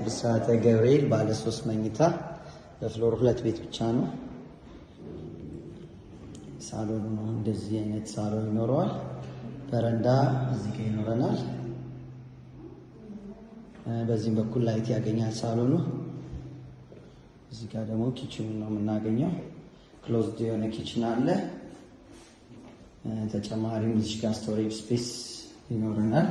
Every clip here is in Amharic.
ብስራተ ገብርኤል ባለ 3 መኝታ በፍሎር 2 ቤት ብቻ ነው። ሳሎኑ ነው እንደዚህ አይነት ሳሎን ይኖረዋል። በረንዳ እዚህ ጋር ይኖረናል። በዚህም በኩል ላይት ያገኛል ሳሎኑ። እዚህ ጋር ደግሞ ኪችኑ ነው የምናገኘው። ክሎዝድ የሆነ ኪችን አለ። ተጨማሪም እዚህ ጋር ስቶሬጅ ስፔስ ይኖረናል።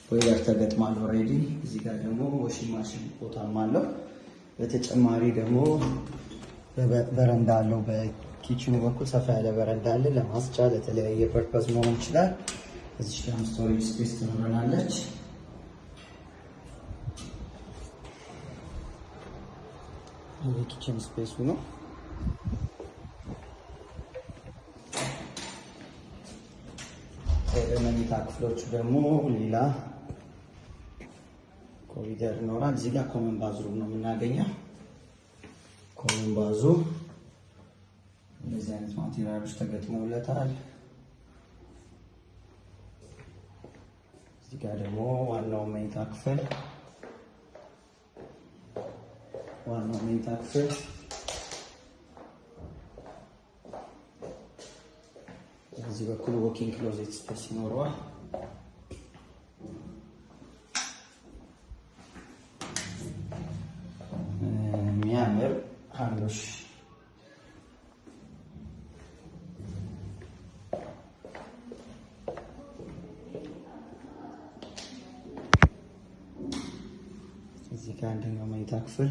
ቦይለር ተገጥሟል ኦልሬዲ። እዚህ ጋር ደግሞ ዋሽንግ ማሽን ቦታም አለው። በተጨማሪ ደግሞ በረንዳ አለው። በኪችኑ በኩል ሰፋ ያለ በረንዳ አለ። ለማስጫ ለተለያየ ፐርፐዝ መሆን ይችላል። እዚህ ጋር ስቶሬጅ ስፔስ ትኖረናለች። የኪችን ስፔሱ ነው። መኝታ ክፍሎቹ ደግሞ ሌላ ኮሪደር ይኖራል። እዚህ ጋር ኮመን ባዝሩም ነው የምናገኘው። ኮመን ባዙ እንደዚህ አይነት ማቴሪያሎች ተገጥመውለታል። እዚህ ጋር ደግሞ ዋናው መኝታ ክፍል እዚህ በኩል ዎኪንግ ክሎዜት ስፔስ ይኖረዋል። የሚያምር ሃንዶሽ እዚህ ጋር አንደኛው መኝታ ክፍል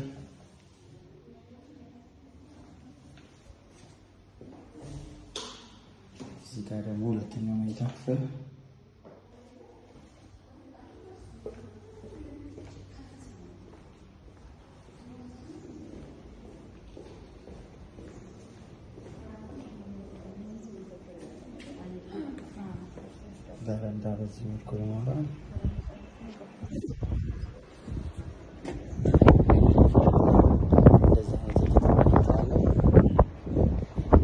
እዚህ ጋር ደግሞ ሁለተኛው መኝታ ክፍል በረንዳ በዚህ መልኩ ይኖራል። እንደዚህ አይነት መኝታ አለ።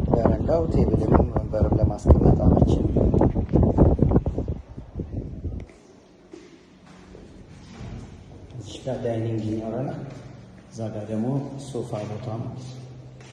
በረንዳው ቴብልም ወንበርም ለማስቀመጥ አመቺ ነው። እዚህ ጋር ዳይኒንግ ይኖረናል። እዛ ጋር ደግሞ ሶፋ ቦታ ነው።